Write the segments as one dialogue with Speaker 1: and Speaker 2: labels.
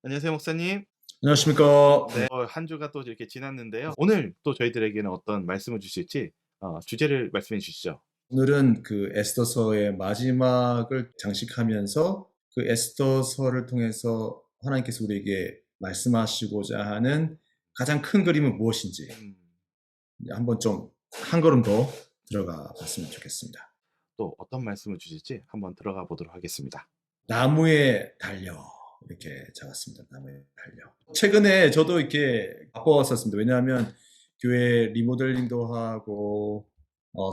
Speaker 1: 안녕하세요, 목사님.
Speaker 2: 안녕하십니까.
Speaker 1: 네, 한 주가 또 이렇게 지났는데요. 오늘 또 저희들에게는 어떤 말씀을 주실지 주제를 말씀해 주시죠.
Speaker 2: 오늘은 그 에스더서의 마지막을 장식하면서 그 에스더서를 통해서 하나님께서 우리에게 말씀하시고자 하는 가장 큰 그림은 무엇인지
Speaker 1: 음,
Speaker 2: 한번 좀 한 걸음 더 들어가 봤으면 좋겠습니다.
Speaker 1: 또 어떤 말씀을 주실지 한번 들어가 보도록 하겠습니다.
Speaker 2: 나무에 달려 이렇게 적었습니다. 나무에 달려. 최근에 저도 이렇게 바빴었습니다. 왜냐하면 교회 리모델링도 하고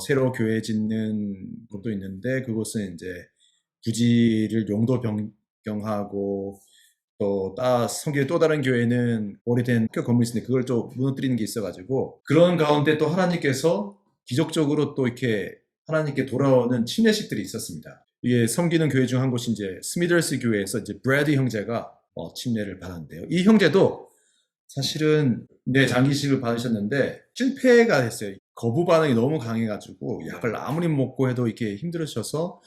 Speaker 2: 새로 교회 짓는 곳도 있는데 그곳은 이제 부지를 용도 변경하고 성교의 또 다른 교회는 오래된 학교 건물이 있는데 그걸 좀 무너뜨리는 게 있어가지고 그런 가운데 또 하나님께서 기적적으로 또 이렇게 하나님께 돌아오는 침례식들이 있었습니다. 이게 섬기는 교회 중 한 곳이 이제 스미더스 교회에서 이제 브래드 형제가 침례를 받았는데요. 이 형제도 사실은 장기식을 받으셨는데 실패가 됐어요. 거부 반응이 너무 강해가지고 약을 아무리 먹고 해도 이렇게 힘들으셔서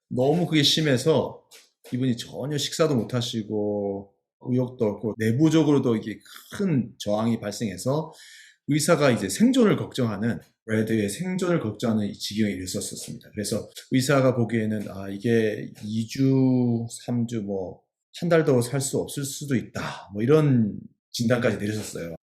Speaker 2: 너무 그게 심해서 이분이 전혀 식사도 못 하시고 의욕도 없고 내부적으로도 이게 큰 저항이 발생해서 의사가 이제 생존을 걱정하는 브래드의 생존을 걱정하는 이 지경에 이르렀었습니다. 그래서 의사가 보기에는 이게 2주, 3주 한 달도 살 수 없을 수도 있다. 이런 진단까지 내리셨어요.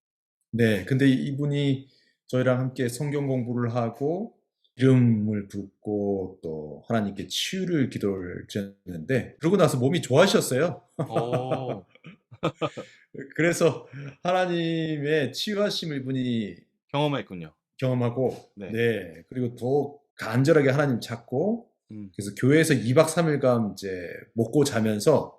Speaker 2: 네, 근데 이분이 저희랑 함께 성경 공부를 하고 이름을 붓고 또 하나님께 치유를 기도를 드렸는데 그러고 나서 몸이 좋아지셨어요.
Speaker 1: 오,
Speaker 2: 그래서 하나님의 치유하심을 이분이
Speaker 1: 경험했군요.
Speaker 2: 경험하고
Speaker 1: 네.
Speaker 2: 네, 그리고 더 간절하게 하나님 찾고 그래서 교회에서 2박 3일간 이제 먹고 자면서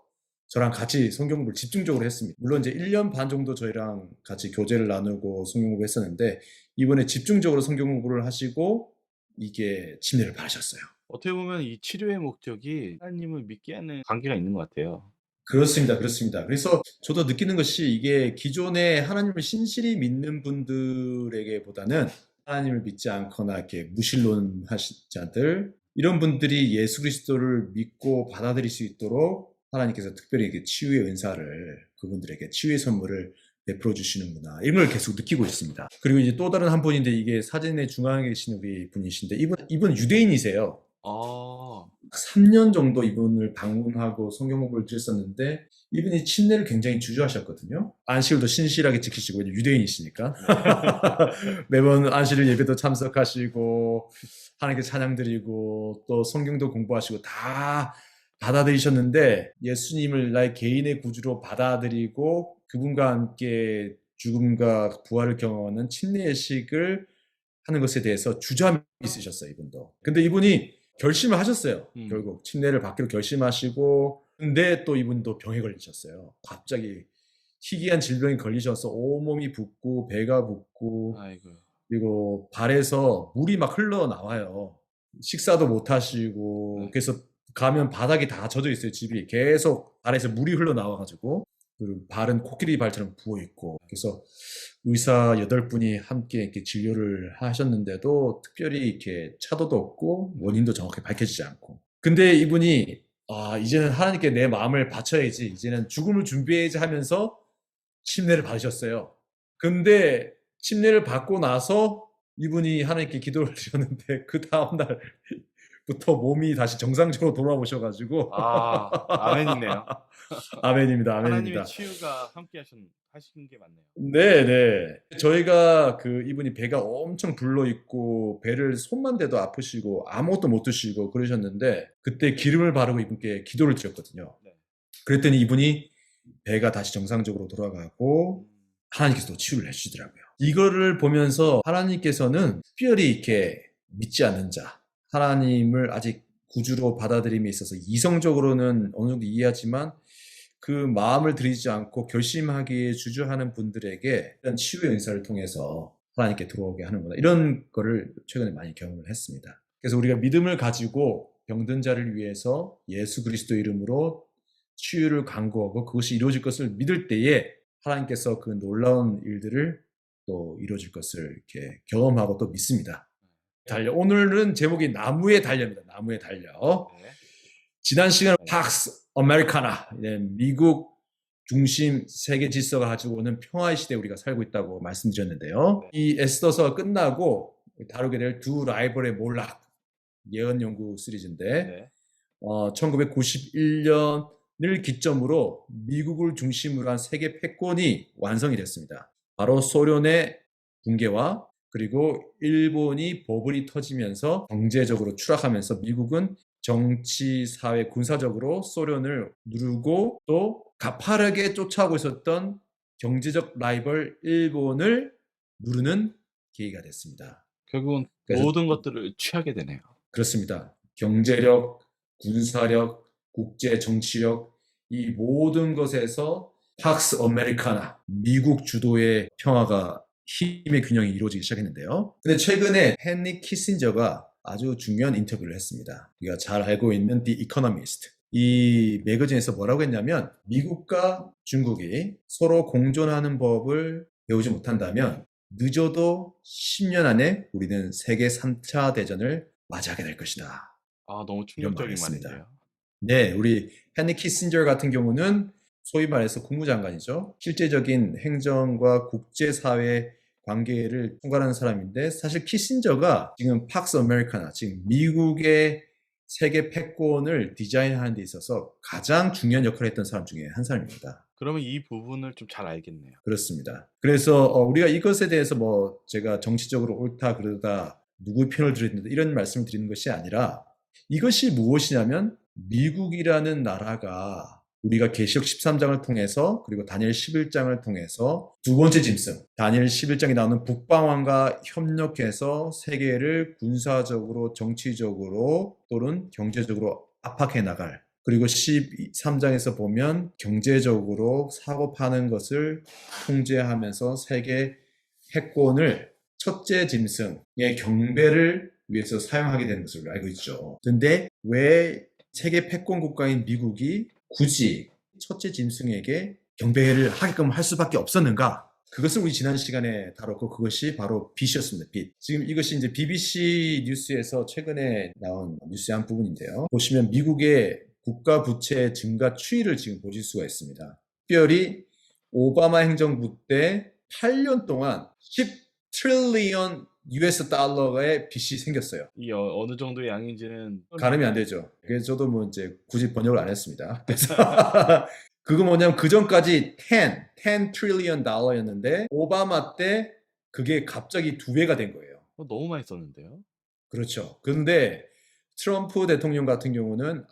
Speaker 2: 저랑 같이 성경 공부를 집중적으로 했습니다. 물론 이제 1년 반 정도 저희랑 같이 교제를 나누고 성경 공부를 했었는데 이번에 집중적으로 성경 공부를 하시고 이게 침례를 받으셨어요.
Speaker 1: 어떻게 보면 이 치료의 목적이 하나님을 믿게 하는 관계가 있는 것 같아요.
Speaker 2: 그렇습니다. 그렇습니다. 그래서 저도 느끼는 것이 이게 기존에 하나님을 신실히 믿는 분들에게보다는 하나님을 믿지 않거나 이렇게 무신론하신 자들 이런 분들이 예수 그리스도를 믿고 받아들일 수 있도록 하나님께서 특별히 이렇게 치유의 은사를 그분들에게 치유의 선물을 베풀어 주시는구나. 이걸 계속 느끼고 있습니다. 그리고 이제 또 다른 한 분인데 이게 사진의 중앙에 계신 우리 분이신데 이분 유대인이세요.
Speaker 1: 아,
Speaker 2: 3년 정도 이분을 방문하고 성경 공부를 드렸었는데 이분이 침례를 굉장히 주저하셨거든요. 안식일도 신실하게 지키시고 유대인이시니까 매번 안식일 예배도 참석하시고 하나님께 찬양 드리고 또 성경도 공부하시고 다 받아들이셨는데 예수님을 나의 개인의 구주로 받아들이고 그분과 함께 죽음과 부활을 경험하는 침례식을 하는 것에 대해서 주저함이 있으셨어요, 이분도. 근데 이분이 결심을 하셨어요. 결국 침례를 받기로 결심하시고 근데 또 이분도 병에 걸리셨어요. 갑자기 희귀한 질병이 걸리셔서 온몸이 붓고 배가 붓고
Speaker 1: 아이고.
Speaker 2: 그리고 발에서 물이 막 흘러나와요. 식사도 못 하시고 그래서 가면 바닥이 다 젖어 있어요. 집이 계속 발에서 물이 흘러나와가지고 그리고 발은 코끼리 발처럼 부어있고 그래서 의사 8분이 함께 이렇게 진료를 하셨는데도 특별히 이렇게 차도도 없고 원인도 정확히 밝혀지지 않고 근데 이분이 이제는 하나님께 내 마음을 바쳐야지 이제는 죽음을 준비해야지 하면서 침례를 받으셨어요. 근데 침례를 받고 나서 이분이 하나님께 기도를 드렸는데 그 다음날부터 몸이 다시 정상적으로 돌아오셔가지고
Speaker 1: 아멘이네요.
Speaker 2: 아멘입니다.
Speaker 1: 하나님의
Speaker 2: 아멘입니다.
Speaker 1: 치유가 함께 하신 게 맞네요.
Speaker 2: 네네. 저희가 이분이 배가 엄청 불러있고 배를 손만 대도 아프시고 아무것도 못 드시고 그러셨는데 그때 기름을 바르고 이분께 기도를 드렸거든요.
Speaker 1: 네.
Speaker 2: 그랬더니 이분이 배가 다시 정상적으로 돌아가고 하나님께서 또 치유를 해주시더라고요. 이거를 보면서 하나님께서는 특별히 이렇게 믿지 않는 자, 하나님을 아직 구주로 받아들임에 있어서 이성적으로는 어느 정도 이해하지만 그 마음을 들이지 않고 결심하기에 주저하는 분들에게 이런 치유의 은사를 통해서 하나님께 들어오게 하는구나. 이런 거를 최근에 많이 경험을 했습니다. 그래서 우리가 믿음을 가지고 병든 자를 위해서 예수 그리스도 이름으로 치유를 간구하고 그것이 이루어질 것을 믿을 때에 하나님께서 그 놀라운 일들을 또 이루어질 것을 이렇게 경험하고 또 믿습니다. 오늘은 제목이 나무의 달려입니다. 나무의 달려.
Speaker 1: 네.
Speaker 2: 지난 시간 팍스 아메리카나 미국 중심 세계 질서가 가지고 오는 평화의 시대에 우리가 살고 있다고 말씀드렸는데요. 이 에스더서가 끝나고 다루게 될 두 라이벌의 몰락 예언 연구 시리즈인데
Speaker 1: 네.
Speaker 2: 1991년을 기점으로 미국을 중심으로 한 세계 패권이 완성이 됐습니다. 바로 소련의 붕괴와 그리고 일본이 버블이 터지면서 경제적으로 추락하면서 미국은 정치, 사회, 군사적으로 소련을 누르고 또 가파르게 쫓아오고 있었던 경제적 라이벌 일본을 누르는 계기가 됐습니다.
Speaker 1: 결국은
Speaker 2: 그래서
Speaker 1: 모든 것들을 취하게 되네요.
Speaker 2: 그렇습니다. 경제력, 군사력, 국제 정치력 이 모든 것에서 팍스 아메리카나 미국 주도의 평화가 힘의 균형이 이루어지기 시작했는데요. 근데 최근에 헨리 키신저가 아주 중요한 인터뷰를 했습니다. 우리가 잘 알고 있는 The Economist. 이 매거진에서 뭐라고 했냐면 미국과 중국이 서로 공존하는 법을 배우지 못한다면 늦어도 10년 안에 우리는 세계 3차 대전을 맞이하게 될 것이다.
Speaker 1: 아, 너무
Speaker 2: 이런
Speaker 1: 충격적인
Speaker 2: 말을 했습니다.
Speaker 1: 말인데요.
Speaker 2: 네, 우리 헨리 키신저 같은 경우는 소위 말해서 국무장관이죠. 실제적인 행정과 국제사회 관계를 총괄하는 사람인데 사실 키신저가 지금 팍스 아메리카나, 지금 미국의 세계 패권을 디자인하는 데 있어서 가장 중요한 역할을 했던 사람 중에 한 사람입니다.
Speaker 1: 그러면 이 부분을 좀 잘 알겠네요.
Speaker 2: 그렇습니다. 그래서 우리가 이것에 대해서 뭐 제가 정치적으로 옳다 그러다 누구 편을 들었는데 이런 말씀을 드리는 것이 아니라 이것이 무엇이냐면 미국이라는 나라가 우리가 계시록 13장을 통해서 그리고 다니엘 11장을 통해서 두 번째 짐승 다니엘 11장에 나오는 북방왕과 협력해서 세계를 군사적으로 정치적으로 또는 경제적으로 압박해 나갈 그리고 13장에서 보면 경제적으로 사고 파는 것을 통제하면서 세계 패권을 첫째 짐승의 경배를 위해서 사용하게 되는 것을 알고 있죠. 근데 왜 세계 패권 국가인 미국이 굳이 첫째 짐승에게 경배를 하게끔 할 수밖에 없었는가? 그것을 우리 지난 시간에 다뤘고 그것이 바로 빚이었습니다. 빚. 지금 이것이 이제 BBC 뉴스에서 최근에 나온 뉴스의 한 부분인데요. 보시면 미국의 국가 부채 증가 추이를 지금 보실 수가 있습니다. 특별히 오바마 행정부 때 8년 동안 10 트릴리언 US 달러의 빚이 생겼어요.
Speaker 1: 이 어느 정도의 양인지는
Speaker 2: 가늠이 안 되죠. 그래서 저도 뭐 이제 굳이 번역을 안 했습니다. 그래서 그거 뭐냐면 그 전까지 10 트릴리언 달러였는데 오바마 때 그게 갑자기 2배가 된 거예요.
Speaker 1: 너무 많이 썼는데요.
Speaker 2: 그렇죠. 근데 트럼프 대통령 같은 경우는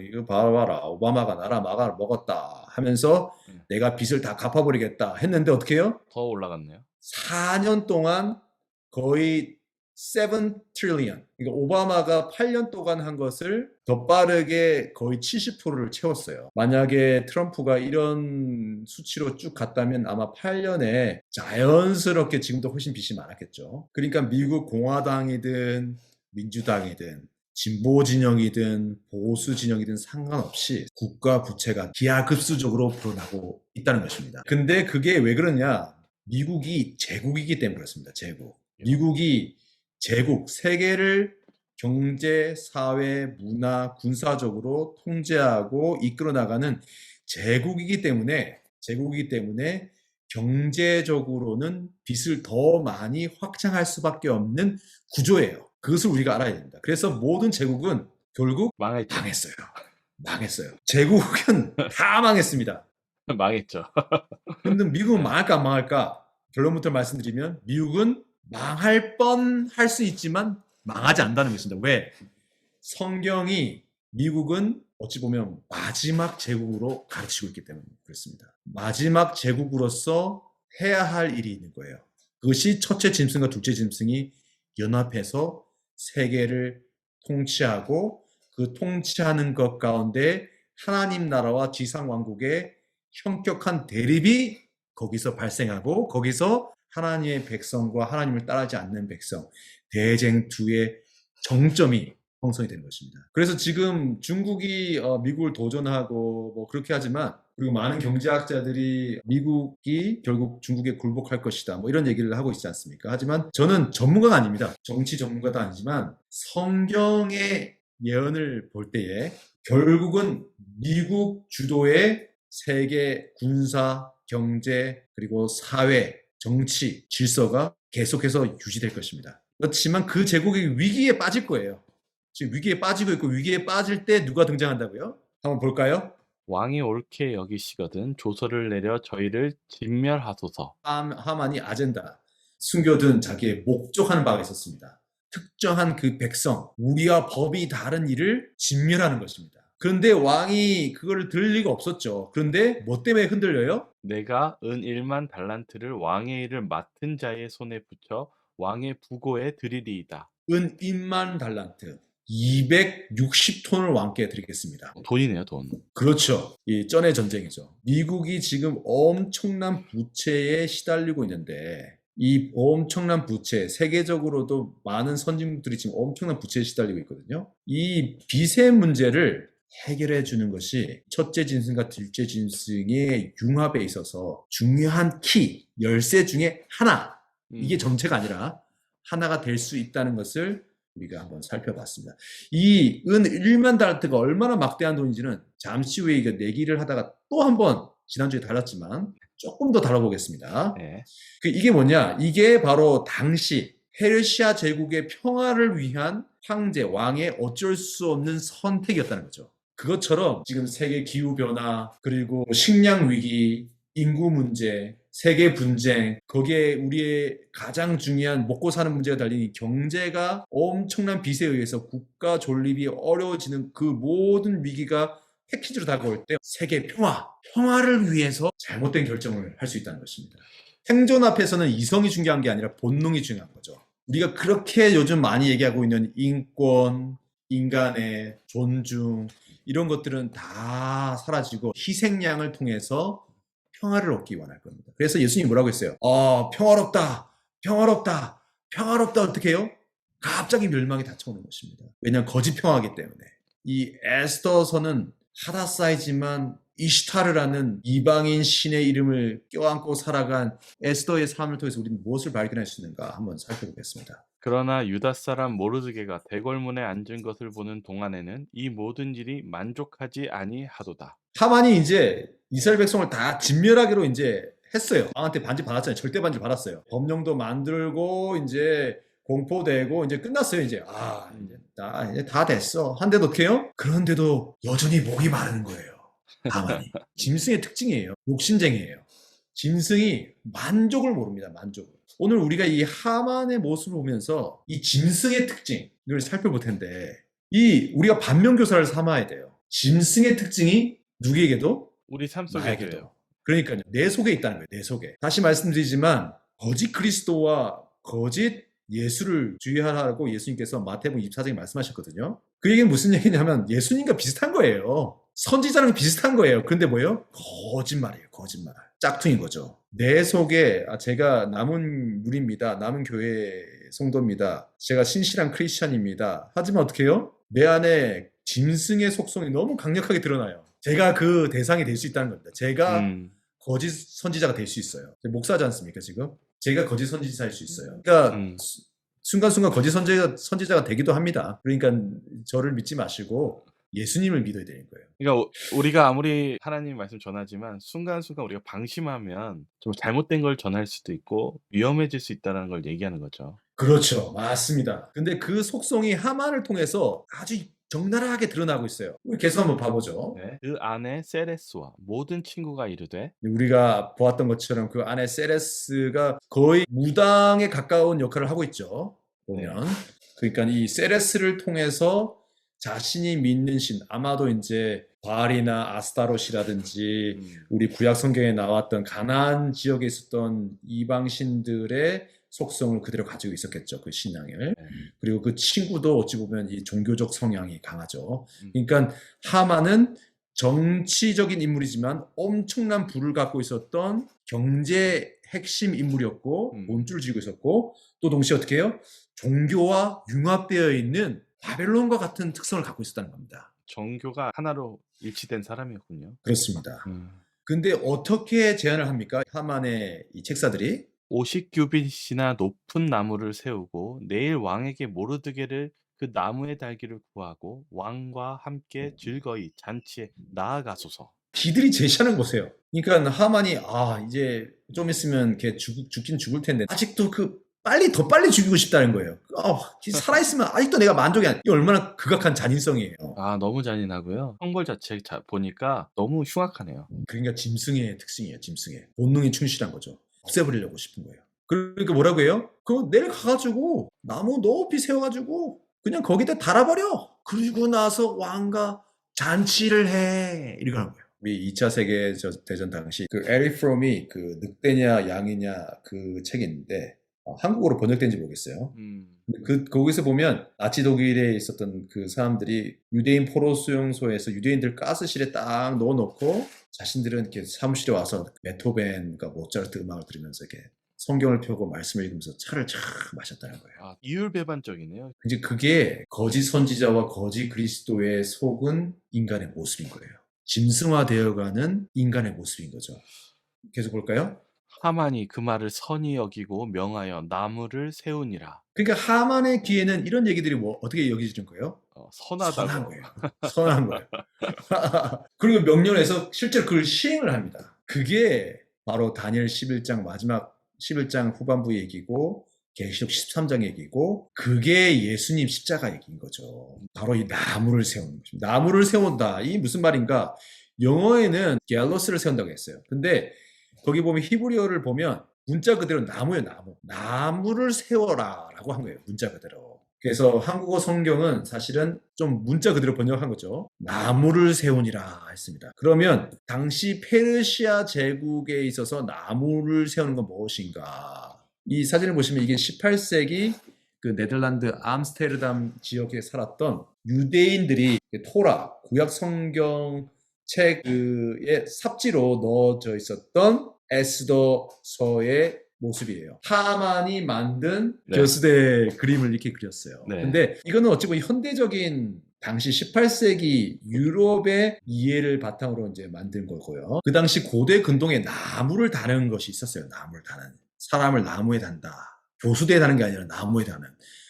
Speaker 2: 이거 봐봐라 오바마가 나라 먹었다 하면서 내가 빚을 다 갚아버리겠다 했는데 어떻게 해요?
Speaker 1: 더 올라갔네요.
Speaker 2: 4년 동안 거의 7 트릴리언. 그러니까 오바마가 8년 동안 한 것을 더 빠르게 거의 70%를 채웠어요. 만약에 트럼프가 이런 수치로 쭉 갔다면 아마 8년에 자연스럽게 지금도 훨씬 빚이 많았겠죠. 그러니까 미국 공화당이든 민주당이든 진보 진영이든 보수 진영이든 상관없이 국가 부채가 기하급수적으로 불어나고 있다는 것입니다. 근데 그게 왜 그러냐? 미국이 제국이기 때문에 그렇습니다. 제국. 미국이 제국, 세계를 경제, 사회, 문화, 군사적으로 통제하고 이끌어 나가는 제국이기 때문에 경제적으로는 빚을 더 많이 확장할 수밖에 없는 구조예요. 그것을 우리가 알아야 됩니다. 그래서 모든 제국은 결국
Speaker 1: 망했죠.
Speaker 2: 망했어요. 제국은 다 망했습니다.
Speaker 1: 망했죠.
Speaker 2: 근데 미국은 망할까 안 망할까? 결론부터 말씀드리면 미국은 망할 뻔할 수 있지만 망하지 않는다는 것입니다. 왜? 성경이 미국은 어찌 보면 마지막 제국으로 가르치고 있기 때문에 그렇습니다. 마지막 제국으로서 해야 할 일이 있는 거예요. 그것이 첫째 짐승과 둘째 짐승이 연합해서 세계를 통치하고 그 통치하는 것 가운데 하나님 나라와 지상 왕국의 현격한 대립이 거기서 발생하고 거기서 하나님의 백성과 하나님을 따르지 않는 백성 대쟁투의 정점이 형성이 되는 것입니다. 그래서 지금 중국이 미국을 도전하고 뭐 그렇게 하지만 그리고 많은 경제학자들이 미국이 결국 중국에 굴복할 것이다 뭐 이런 얘기를 하고 있지 않습니까? 하지만 저는 전문가가 아닙니다. 정치 전문가도 아니지만 성경의 예언을 볼 때에 결국은 미국 주도의 세계 군사, 경제, 그리고 사회, 정치, 질서가 계속해서 유지될 것입니다. 그렇지만 그 제국이 위기에 빠질 거예요. 지금 위기에 빠지고 있고 위기에 빠질 때 누가 등장한다고요? 한번 볼까요?
Speaker 1: 왕이 옳게 여기시거든 조서를 내려 저희를 진멸하소서.
Speaker 2: 하만이 아젠다, 숨겨둔 자기의 목적하는 바가 있었습니다. 특정한 그 백성, 우리와 법이 다른 일을 진멸하는 것입니다. 그런데 왕이 그걸 들 리가 없었죠. 그런데 뭐 때문에 흔들려요?
Speaker 1: 내가 은 1만 달란트를 왕의 일을 맡은 자의 손에 붙여 왕의 부고에 드리리이다.
Speaker 2: 은 1만 달란트, 260톤을 왕께 드리겠습니다.
Speaker 1: 돈이네요, 돈.
Speaker 2: 그렇죠. 이 쩐의 전쟁이죠. 미국이 지금 엄청난 부채에 시달리고 있는데 이 엄청난 부채, 세계적으로도 많은 선진국들이 지금 엄청난 부채에 시달리고 있거든요. 이 빚의 문제를 해결해 주는 것이 첫째 짐승과 둘째 짐승의 융합에 있어서 중요한 키, 열쇠 중에 하나. 이게 전체가 아니라 하나가 될 수 있다는 것을 우리가 한번 살펴봤습니다. 이 은 1만 달러트가 얼마나 막대한 돈인지는 잠시 후에 이거 내기를 하다가 또 한번 지난주에 다뤘지만 조금 더 다뤄보겠습니다.
Speaker 1: 네.
Speaker 2: 이게 뭐냐? 이게 바로 당시 페르시아 제국의 평화를 위한 황제, 왕의 어쩔 수 없는 선택이었다는 거죠. 그것처럼 지금 세계 기후변화, 그리고 식량 위기, 인구 문제, 세계 분쟁, 거기에 우리의 가장 중요한 먹고 사는 문제가 달린 이 경제가 엄청난 빚에 의해서 국가 존립이 어려워지는 그 모든 위기가 패키지로 다가올 때 세계 평화를 위해서 잘못된 결정을 할 수 있다는 것입니다. 생존 앞에서는 이성이 중요한 게 아니라 본능이 중요한 거죠. 우리가 그렇게 요즘 많이 얘기하고 있는 인권, 인간의 존중, 이런 것들은 다 사라지고 희생양을 통해서 평화를 얻기 원할 겁니다. 그래서 예수님이 뭐라고 했어요? 평화롭다, 평화롭다, 평화롭다. 어떻게 해요? 갑자기 멸망이 닥쳐오는 것입니다. 왜냐하면 거짓 평화이기 때문에. 이 에스더서는 하다사이지만 이슈타르라는 이방인 신의 이름을 껴안고 살아간 에스더의 삶을 통해서 우리는 무엇을 발견할 수 있는가 한번 살펴보겠습니다.
Speaker 1: 그러나 유다 사람 모르드게가 대궐문에 앉은 것을 보는 동안에는 이 모든 일이 만족하지 아니하도다.
Speaker 2: 하만이 이제 이스라엘 백성을 다 진멸하기로 이제 했어요. 왕한테 반지 받았잖아요. 절대 반지 받았어요. 법령도 만들고 이제 공포되고 이제 끝났어요. 이제 이제 다 됐어. 한데도 어떡해요? 그런데도 여전히 목이 마르는 거예요. 하만이. 짐승의 특징이에요. 욕심쟁이에요. 짐승이 만족을 모릅니다. 만족을. 오늘 우리가 이 하만의 모습을 보면서 이 짐승의 특징을 살펴볼 텐데 우리가 반면교사를 삼아야 돼요. 짐승의 특징이 누구에게도
Speaker 1: 우리 삶 속에도요.
Speaker 2: 나에게도. 그러니까요. 내 속에 있다는 거예요. 내 속에. 다시 말씀드리지만 거짓 그리스도와 거짓 예수를 주의하라고 예수님께서 마태복음 24장에 말씀하셨거든요. 그 얘기는 무슨 얘기냐면 예수님과 비슷한 거예요. 선지자랑 비슷한 거예요. 그런데 뭐예요? 거짓말이에요. 거짓말. 짝퉁인 거죠. 내 속에 제가 남은 무리입니다. 남은 교회 성도입니다. 제가 신실한 크리스찬입니다. 하지만 어떻게 해요? 내 안에 짐승의 속성이 너무 강력하게 드러나요. 제가 그 대상이 될 수 있다는 겁니다. 제가 거짓 선지자가 될 수 있어요. 목사지 않습니까 지금? 제가 거짓 선지자일 수 있어요. 그러니까 순간순간 거짓 선지자가 되기도 합니다. 그러니까 저를 믿지 마시고 예수님을 믿어야 되는 거예요.
Speaker 1: 그러니까 우리가 아무리 하나님 말씀 전하지만 순간순간 우리가 방심하면 좀 잘못된 걸 전할 수도 있고 위험해질 수 있다는 걸 얘기하는 거죠.
Speaker 2: 그렇죠. 맞습니다. 근데 그 속성이 하만을 통해서 아주 적나라하게 드러나고 있어요. 우리 계속 한번 봐보죠.
Speaker 1: 네. 그 안에 세레스와 모든 친구가 이르되
Speaker 2: 우리가 보았던 것처럼 그 안에 세레스가 거의 무당에 가까운 역할을 하고 있죠. 보면. 그러니까 이 세레스를 통해서 자신이 믿는 신, 아마도 이제 바알이나 아스타롯이라든지 우리 구약 성경에 나왔던 가나안 지역에 있었던 이방 신들의 속성을 그대로 가지고 있었겠죠. 그 신앙을. 그리고 그 친구도 어찌 보면 이 종교적 성향이 강하죠. 그러니까 하만은 정치적인 인물이지만 엄청난 부를 갖고 있었던 경제 핵심 인물이었고 몸줄을 쥐고 있었고 또 동시에 어떻게 해요? 종교와 융합되어 있는 바벨론과 같은 특성을 갖고 있었다는 겁니다.
Speaker 1: 종교가 하나로 일치된 사람이었군요.
Speaker 2: 그렇습니다. 근데 어떻게 제안을 합니까? 하만의 이 책사들이
Speaker 1: 50규빗이나 높은 나무를 세우고 내일 왕에게 모르드게를 그 나무에 달기를 구하고 왕과 함께 즐거이 잔치에 나아가소서.
Speaker 2: 기들이 제시하는 거 보세요. 그러니까 하만이 이제 좀 있으면 걔 죽긴 죽을 텐데 아직도 더 빨리 죽이고 싶다는 거예요. 살아있으면 아직도 내가 만족이 안. 이 얼마나 극악한 잔인성이에요.
Speaker 1: 너무 잔인하고요. 형벌 자체 보니까 너무 흉악하네요.
Speaker 2: 그러니까 짐승의 특징이에요. 짐승의 본능에 충실한 거죠. 없애버리려고 싶은 거예요. 그러니까 뭐라고 해요? 그거 내려가가지고 나무 높이 세워가지고 그냥 거기다 달아버려. 그리고 나서 왕과 잔치를 해. 이렇게 하는 거예요. 우리 2차 세계대전 당시 에리 프롬이 늑대냐 양이냐 책이 있는데 한국어로 번역된지 모르겠어요. 거기서 보면 나치 독일에 있었던 그 사람들이 유대인 포로 수용소에서 유대인들 가스실에 딱 넣어놓고 자신들은 이렇게 사무실에 와서 베토벤과 모차르트 음악을 들으면서 이렇게 성경을 펴고 말씀을 읽으면서 차를 쫙 마셨다는 거예요.
Speaker 1: 이율배반적이네요.
Speaker 2: 이제 그게 거짓 선지자와 거짓 그리스도의 속은 인간의 모습인 거예요. 짐승화되어가는 인간의 모습인 거죠. 계속 볼까요?
Speaker 1: 하만이 그 말을 선히 여기고 명하여 나무를 세우니라.
Speaker 2: 그러니까 하만의 귀에는 이런 얘기들이 어떻게 여겨지는 거예요?
Speaker 1: 선하다고.
Speaker 2: 선한 거예요. 선한 거예요. 그리고 명령해서 실제로 그걸 시행을 합니다. 그게 바로 다니엘 11장 마지막 11장 후반부 얘기고 계시록 13장 얘기고 그게 예수님 십자가 얘기인 거죠. 바로 이 나무를 세우는 것입니다. 나무를 세운다. 이 무슨 말인가? 영어에는 갤러스를 세운다고 했어요. 근데 거기 보면 히브리어를 보면 문자 그대로 나무예요. 나무를 세워라 라고 한 거예요. 문자 그대로. 그래서 한국어 성경은 사실은 좀 문자 그대로 번역한 거죠. 나무를 세우니라 했습니다. 그러면 당시 페르시아 제국에 있어서 나무를 세우는 건 무엇인가? 이 사진을 보시면 이게 18세기 네덜란드 암스테르담 지역에 살았던 유대인들이 토라, 구약 성경 책의 삽지로 넣어져 있었던 에스더서의 모습이에요. 하만이 만든 교수대 그림을 이렇게 그렸어요. 근데 이거는 어찌 보면 현대적인 당시 18세기 유럽의 이해를 바탕으로 이제 만든 거고요. 그 당시 고대 근동에 나무를 다는 것이 있었어요. 나무를 다는. 사람을 나무에 단다. 교수대에 다는 게 아니라 나무에 다는.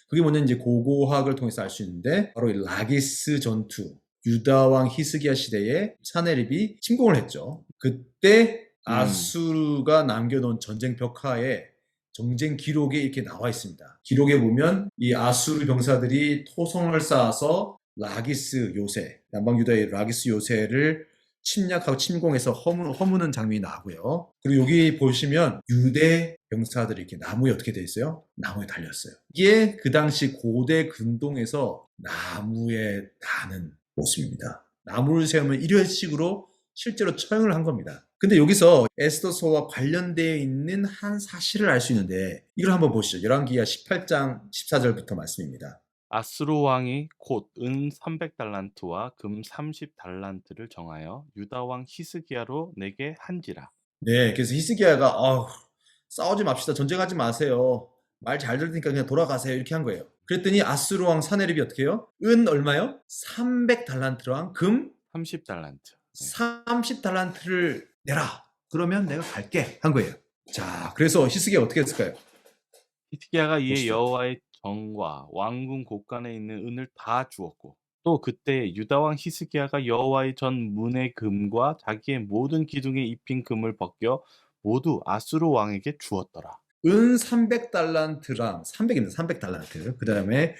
Speaker 2: 그게 뭐냐면 이제 고고학을 통해서 알 수 있는데 바로 이 라기스 전투. 유다 왕 히스기야 시대에 사네립이 침공을 했죠. 그때 아수르가 남겨놓은 전쟁 벽화에 전쟁 기록에 이렇게 나와 있습니다. 기록에 보면 이 아수르 병사들이 토성을 쌓아서 라기스 요새, 남방 유다의 라기스 요새를 침략하고 침공해서 허무는 장면이 나오고요. 그리고 여기 보시면 유대 병사들이 이렇게 나무에 어떻게 돼 있어요? 나무에 달렸어요. 이게 그 당시 고대 근동에서 나무에 다는 모습입니다. 나무를 세우면 이런 식으로 실제로 처형을 한 겁니다. 근데 여기서 에스더서와 관련되어 있는 한 사실을 알 수 있는데 이걸 한번 보시죠. 열왕기하 18장 14절부터 말씀입니다.
Speaker 1: 아수르 왕이 곧 은 300달란트와 금 30달란트를 정하여 유다 왕 히스기야로 내게 한지라.
Speaker 2: 네, 그래서 히스기야가 싸우지 맙시다. 전쟁하지 마세요. 말 잘 들으니까 그냥 돌아가세요. 이렇게 한 거예요. 그랬더니 아수르 왕 사네립이 어떻게 해요? 은 얼마요? 300달란트랑 금
Speaker 1: 30달란트.
Speaker 2: 30달란트를 내라. 그러면 내가 갈게. 한 거예요. 자, 그래서 히스기야 어떻게 했을까요?
Speaker 1: 히스기야가 이에
Speaker 2: 보시죠.
Speaker 1: 여호와의 정과 왕궁 곳간에 있는 은을 다 주었고 또 그때 유다 왕 히스기야가 여호와의 전 문의 금과 자기의 모든 기둥에 입힌 금을 벗겨 모두 아수르 왕에게 주었더라.
Speaker 2: 은 300달란트랑 300입니다. 300달란트. 그다음에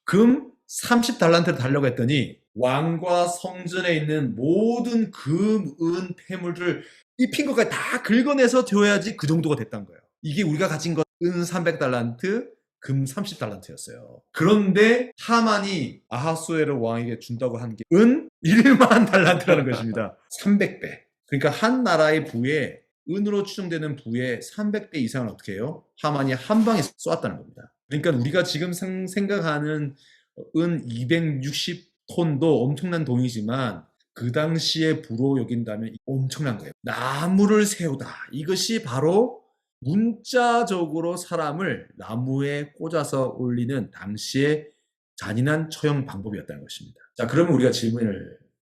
Speaker 2: 금 30달란트를 달라고 했더니 왕과 성전에 있는 모든 금, 은, 폐물을 입힌 것까지 다 긁어내서 줘야지 그 정도가 됐다는 거예요. 이게 우리가 가진 것 은 300달란트, 금 30달란트였어요. 그런데 하만이 아하수에르 왕에게 준다고 한 게 은 1만 달란트라는 것입니다. 300배. 그러니까 한 나라의 부에 은으로 추정되는 부의 300배 이상을 어떻게 해요? 하만이 한 방에 쏘았다는 겁니다. 그러니까 우리가 지금 생각하는 은 260톤도 엄청난 돈이지만 그 당시에 부로 여긴다면 엄청난 거예요. 나무를 세우다. 이것이 바로 문자적으로 사람을 나무에 꽂아서 올리는 당시의 잔인한 처형 방법이었다는 것입니다. 자, 그러면 우리가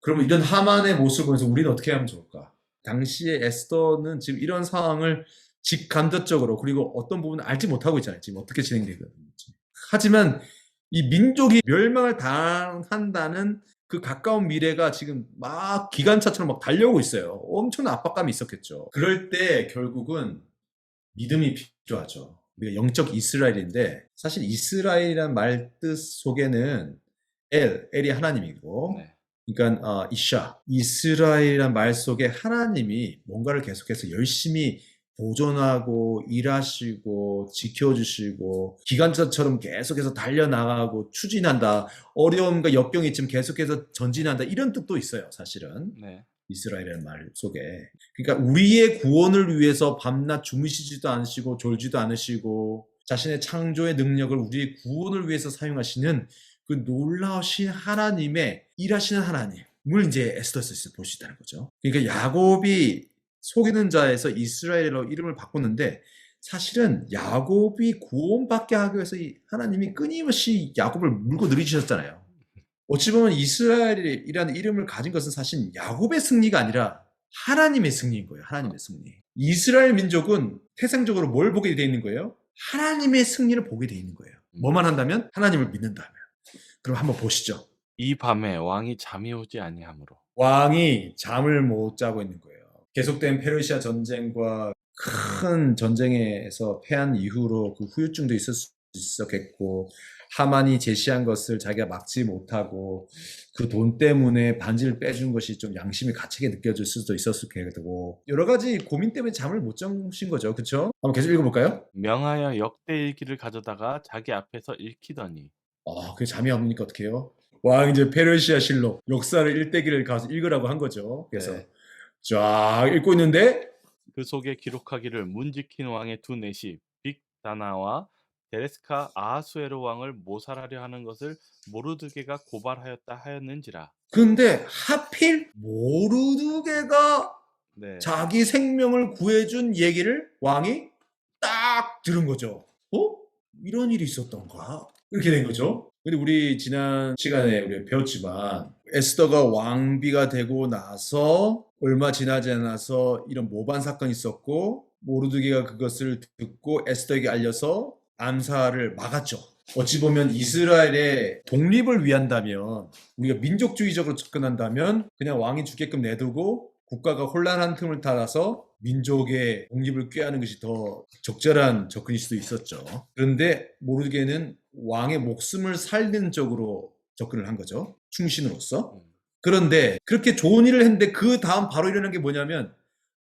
Speaker 2: 그러면 이런 하만의 모습을 보면서 우리는 어떻게 하면 좋을까? 당시에 에스더는 지금 이런 상황을 직간접적으로 그리고 어떤 부분을 알지 못하고 있잖아요. 지금 어떻게 진행되고 있는지. 하지만 이 민족이 멸망을 당한다는 그 가까운 미래가 지금 막 기관차처럼 막 달려오고 있어요. 엄청난 압박감이 있었겠죠. 그럴 때 결국은 믿음이 필요하죠. 우리가 영적 이스라엘인데 사실 이스라엘이란 말뜻 속에는 엘이 하나님이고
Speaker 1: 네.
Speaker 2: 그러니까 이샤 이스라엘이란 말 속에 하나님이 뭔가를 계속해서 열심히 보존하고 일하시고 지켜주시고 기관차처럼 계속해서 달려나가고 추진한다. 어려움과 역경이 있지만 계속해서 전진한다. 이런 뜻도 있어요. 사실은.
Speaker 1: 네.
Speaker 2: 이스라엘이라는 말 속에. 그러니까 우리의 구원을 위해서 밤낮 주무시지도 않으시고 졸지도 않으시고 자신의 창조의 능력을 우리의 구원을 위해서 사용하시는 그 놀라우신 하나님의 일하시는 하나님을 이제 에스더스에서 볼 수 있다는 거죠. 그러니까 야곱이 속이는 자에서 이스라엘로 이름을 바꿨는데 사실은 야곱이 구원받게 하기 위해서 하나님이 끊임없이 야곱을 물고 늘리셨잖아요. 어찌 보면 이스라엘이라는 이름을 가진 것은 사실 야곱의 승리가 아니라 하나님의 승리인 거예요. 하나님의 승리. 이스라엘 민족은 태생적으로 뭘 보게 되어 있는 거예요? 하나님의 승리를 보게 되어 있는 거예요. 뭐만 한다면? 하나님을 믿는다면. 그럼 한번 보시죠.
Speaker 1: 이 밤에 왕이 잠이 오지 아니하므로.
Speaker 2: 왕이 잠을 못 자고 있는 거예요. 계속된 페르시아 전쟁과 큰 전쟁에서 패한 이후로 그 후유증도 있었겠고 하만이 제시한 것을 자기가 막지 못하고 그 돈 때문에 반지를 빼준 것이 좀 양심이 가책에 느껴질 수도 있었을 거고 여러 가지 고민 때문에 잠을 못 주신 거죠. 그렇죠? 한번 계속 읽어볼까요?
Speaker 1: 명하여 역대일기를 가져다가 자기 앞에서 읽히더니
Speaker 2: 그게 잠이 안 오니까 어떡해요? 왕 이제 페르시아 실록 역사를 일대기를 가서 읽으라고 한 거죠. 그래서
Speaker 1: 네.
Speaker 2: 쫙 읽고 있는데
Speaker 1: 그 속에 기록하기를 문지킨 왕의 두 넷이 빅다나와 데레스카 아하수에로 왕을 모살하려 하는 것을 모르드게가 고발하였다 하였는지라.
Speaker 2: 근데 하필 모르드게가
Speaker 1: 네.
Speaker 2: 자기 생명을 구해준 얘기를 왕이 딱 들은 거죠. 이런 일이 있었던가? 이렇게 된 거죠. 근데 우리 지난 시간에 우리 배웠지만 에스더가 왕비가 되고 나서 얼마 지나지 않아서 이런 모반 사건이 있었고 모르드게가 그것을 듣고 에스더에게 알려서 암살을 막았죠. 어찌 보면 이스라엘의 독립을 위한다면 우리가 민족주의적으로 접근한다면 그냥 왕이 죽게끔 내두고 국가가 혼란한 틈을 타서 민족의 독립을 꾀하는 것이 더 적절한 접근일 수도 있었죠. 그런데 모르드게는 왕의 목숨을 살리는 쪽으로 접근을 한 거죠. 충신으로서. 그런데 그렇게 좋은 일을 했는데 그 다음 바로 일어난 게 뭐냐면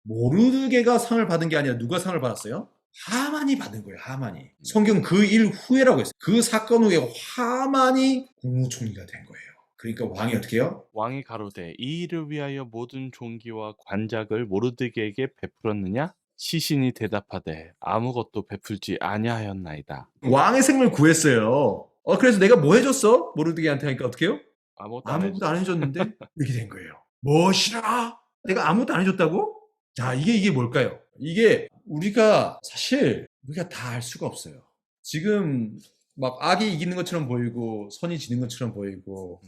Speaker 2: 모르드게가 상을 받은 게 아니라 누가 상을 받았어요? 하만이 받은 거예요. 하만이. 성경 그 일 후에라고 했어요. 그 사건 후에 하만이 국무총리가 된 거예요. 그러니까 왕이 어떻게 해요?
Speaker 1: 왕이 가로되 이 일을 위하여 모든 존귀와 관작을 모르드게에게 베풀었느냐? 시신이 대답하되 아무것도 베풀지 아니하였나이다.
Speaker 2: 왕의 생명을 구했어요. 그래서 내가 뭐 해줬어? 모르드게한테 하니까 어떻게 해요?
Speaker 1: 아무것도
Speaker 2: 아무것도 안 해줬는데 이렇게 된 거예요. 무엇이라? 내가 아무것도 안 해줬다고? 자, 이게 뭘까요? 이게 우리가 사실 우리가 다 알 수가 없어요. 지금 막 악이 이기는 것처럼 보이고 선이 지는 것처럼 보이고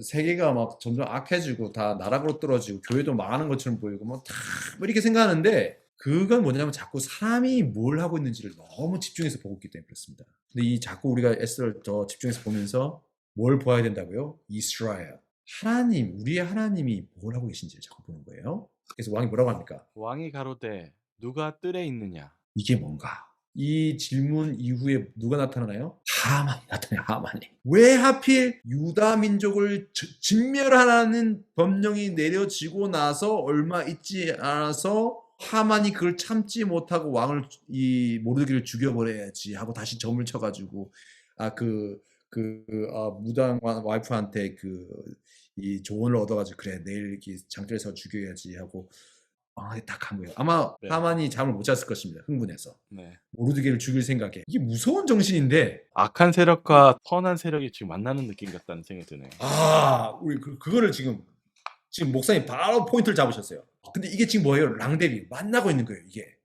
Speaker 2: 세계가 막 점점 악해지고 다 나락으로 떨어지고 교회도 망하는 것처럼 보이고 뭐 다 이렇게 생각하는데 그건 뭐냐면 자꾸 사람이 뭘 하고 있는지를 너무 집중해서 보고 있기 때문에 그렇습니다. 근데 이 자꾸 우리가 에스더를 더 집중해서 보면서 뭘 보아야 된다고요? 이스라엘. 하나님, 우리의 하나님이 뭘 하고 계신지를 자꾸 보는 거예요. 그래서 왕이 뭐라고 합니까?
Speaker 1: 왕이 가로되 누가 뜰에 있느냐?
Speaker 2: 이게 뭔가? 이 질문 이후에 누가 나타나나요? 하만이 나타나요. 하만이. 왜 하필 유다 민족을 진멸하라는 법령이 내려지고 나서 얼마 있지 않아서 하만이 그걸 참지 못하고 왕을 이 모르드게를 죽여버려야지 하고 다시 점을 쳐가지고 무당 와이프한테 이 조언을 얻어가지고 그래 내일 이렇게 장터에서 죽여야지 하고 딱 한 거예요. 아마
Speaker 1: 네.
Speaker 2: 하만이 잠을 못 잤을 것입니다. 흥분해서.
Speaker 1: 네.
Speaker 2: 모르드게를 죽일 생각에. 이게 무서운 정신인데
Speaker 1: 악한 세력과 선한 세력이 지금 만나는 느낌 같다는 생각이 드네요.
Speaker 2: 우리 그거를 지금 목사님 바로 포인트를 잡으셨어요. 근데 이게 지금 뭐예요? 랑데비 만나고 있는 거예요. 이게.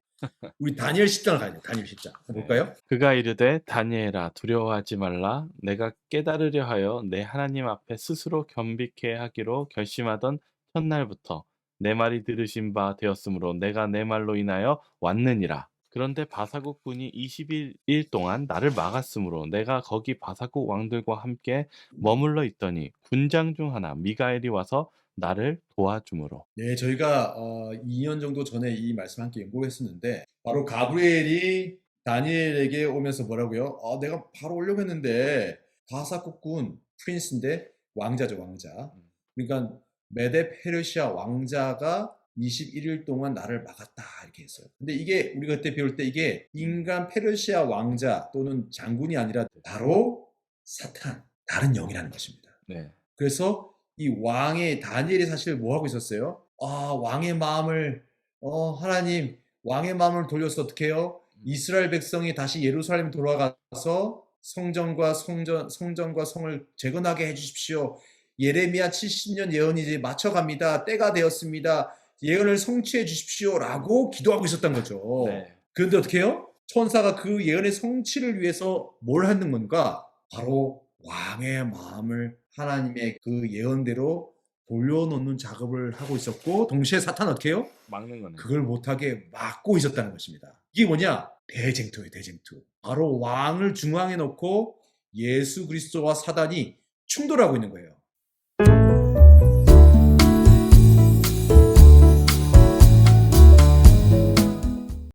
Speaker 2: 우리 다니엘 10장을 가야 돼요. 다니엘 10장. 볼까요?
Speaker 1: 그가 이르되 다니엘아 두려워하지 말라. 내가 깨달으려 하여 내 하나님 앞에 스스로 겸비케 하기로 결심하던 첫날부터 내 말이 들으신 바 되었으므로 내가 내 말로 인하여 왔느니라. 그런데 바사국 군이 21일 동안 나를 막았으므로 내가 거기 바사국 왕들과 함께 머물러 있더니 군장 중 하나 미가엘이 와서 나를 도와주므로.
Speaker 2: 네, 저희가 2년 정도 전에 이 말씀 함께 연구했었는데 바로 가브리엘이 다니엘에게 오면서 뭐라고요? 내가 바로 오려고 했는데 바사국군 프린스인데 왕자죠, 왕자.
Speaker 1: 음.
Speaker 2: 그러니까 메데 페르시아 왕자가 21일 동안 나를 막았다 이렇게 했어요. 근데 이게 우리가 그때 배울 때 이게 인간 페르시아 왕자 또는 장군이 아니라 바로 사탄, 다른 영이라는 것입니다.
Speaker 1: 네.
Speaker 2: 그래서 이 왕의 다니엘이 사실 뭐 하고 있었어요? 왕의 마음을 하나님 왕의 마음을 돌려서 어떻게 해요? 이스라엘 백성이 다시 예루살렘 돌아가서 성전과 성을 재건하게 해 주십시오. 예레미야 70년 예언이 이제 맞춰갑니다. 때가 되었습니다. 예언을 성취해 주십시오라고 기도하고 있었던 거죠.
Speaker 1: 네.
Speaker 2: 그런데 어떻게 해요? 천사가 그 예언의 성취를 위해서 뭘 하는 건가? 바로 왕의 마음을 하나님의 그 예언대로 돌려놓는 작업을 하고 있었고 동시에 사탄은 어떻게 해요?
Speaker 1: 막는 거네.
Speaker 2: 그걸 못하게 막고 있었다는 것입니다. 이게 뭐냐? 대쟁투예요, 대쟁투. 바로 왕을 중앙에 놓고 예수 그리스도와 사단이 충돌하고 있는 거예요.